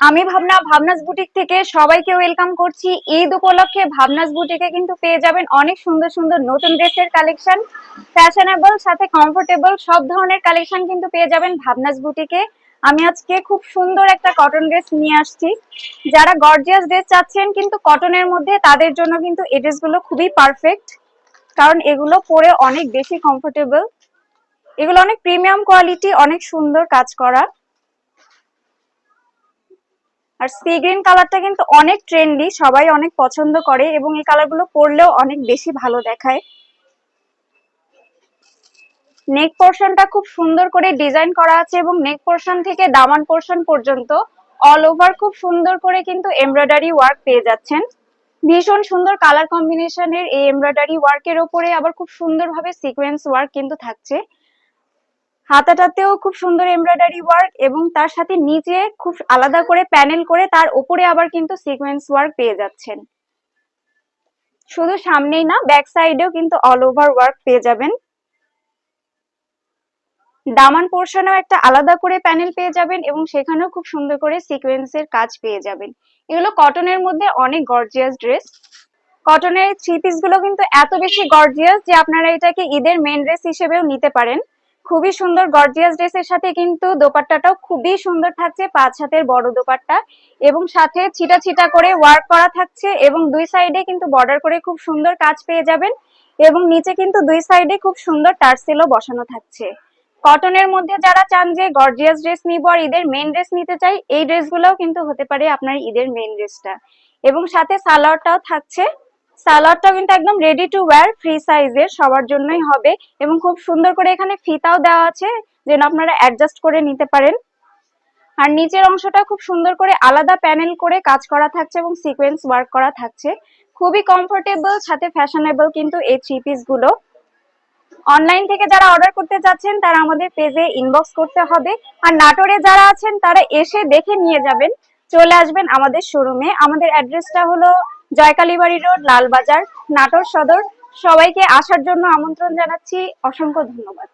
আমি ভাবনাস বুটিক থেকে সবাইকে ওয়েলকাম করছি। ঈদ উপলক্ষে ভাবনাস বুটিকে কিন্তু পেয়ে যাবেন অনেক সুন্দর সুন্দর নতুন ড্রেসের কালেকশন, ফ্যাশনেবল সাথে কমফোর্টেবল সব ধরনের কালেকশন কিন্তু পেয়ে যাবেন ভাবনাস বুটিকে। আমি আজকে খুব সুন্দর একটা কটন ড্রেস নিয়ে আসছি। যারা গর্জিয়াস ড্রেস চাচ্ছেন কিন্তু কটনের মধ্যে, তাদের জন্য কিন্তু এই ড্রেসগুলো খুবই পারফেক্ট, কারণ এগুলো পরে অনেক বেশি কমফোর্টেবল। এগুলো অনেক প্রিমিয়াম কোয়ালিটি, অনেক সুন্দর কাজ করা। আর সি গ্রিন কালারটা কিন্তু অনেক ট্রেন্ডি, সবাই অনেক পছন্দ করে এবং এই কালারগুলো পরলেও অনেক বেশি ভালো দেখায়। নেক পোর্শনটা খুব সুন্দর করে ডিজাইন করা আছে এবং নেক পোর্শন থেকে দামান পোর্শন পর্যন্ত অল ওভার খুব সুন্দর করে কিন্তু এমব্রয়ডারি ওয়ার্ক পেয়ে যাচ্ছেন। ভীষণ সুন্দর কালার কম্বিনেশনের এই এমব্রয়ডারি ওয়ার্কের উপরে আবার খুব সুন্দরভাবে সিকোয়েন্স ওয়ার্ক কিন্তু থাকছে। হাতাটাতেও খুব সুন্দর এমব্রয়ডারি ওয়ার্ক এবং তার সাথে নিচে খুব আলাদা করে প্যানেল করে তার উপরে আবার কিন্তু সিকোয়েন্স ওয়ার্ক পেয়ে যাচ্ছেন। শুধু সামনেই না, ব্যাক সাইডেও কিন্তু অল ওভার ওয়ার্ক পেয়ে যাবেন। দামান পোর্শনেও একটা আলাদা করে প্যানেল পেয়ে যাবেন এবং সেখানেও খুব সুন্দর করে সিকোয়েন্সের কাজ পেয়ে যাবেন। এগুলো কটনের মধ্যে অনেক গর্জিয়াস ড্রেস। কটনের থ্রি পিস গুলো কিন্তু এত বেশি গর্জিয়াস যে আপনারা এটাকে ঈদের মেন ড্রেস হিসেবেও নিতে পারেন। খুবই সুন্দর গর্জিয়াস ড্রেসের সাথে কিন্তু দোপাট্টাটাও খুবই সুন্দর থাকছে, 5 হাতের বড় দোপাট্টা এবং সাথে ছিটা ছিটা করে ওয়ার্ক করা থাকছে এবং দুই সাইডে কিন্তু বর্ডার করে খুব সুন্দর কাজ পেয়ে যাবেন এবং নিচে কিন্তু দুই সাইডে খুব সুন্দর টার্সেলও বসানো থাকছে। কটনের মধ্যে যারা চান যে গর্জিয়াস ড্রেস নিব আর ঈদের মেন ড্রেস নিতে চাই, এই ড্রেসগুলোও কিন্তু হতে পারে আপনার ঈদের মেন ড্রেসটা। এবং সাথে সালোয়ারটাও থাকছে। সালোয়ারটাও কিন্তু একদম রেডি টু ওয়্যার, ফ্রি সাইজের, সবার জন্যই হবে এবং খুব সুন্দর করে এখানে ফিতাও দেওয়া আছে যেন আপনারা অ্যাডজাস্ট করে নিতে পারেন। আর নিচের অংশটা খুব সুন্দর করে আলাদা প্যানেল করে কাজ করা থাকছে এবং সিকোয়েন্স ওয়ার্ক করা থাকছে। খুবই কমফোর্টেবল সাথে ফ্যাশনেবল কিন্তু এই থ্রি পিস গুলো। অনলাইন থেকে যারা অর্ডার করতে চাচ্ছেন তারা আমাদের পেজে ইনবক্স করতে হবে। আর নাটোরে যারা আছেন তারা এসে দেখে নিয়ে যাবেন, চলে আসবেন আমাদের শোরুমে। আমাদের অ্যাড্রেসটা হলো জয়কালীবাড়ি রোড, লালবাজার, নাটোর সদর। সবাইকে আসার জন্য আমন্ত্রণ জানাচ্ছি। অসংখ্য ধন্যবাদ।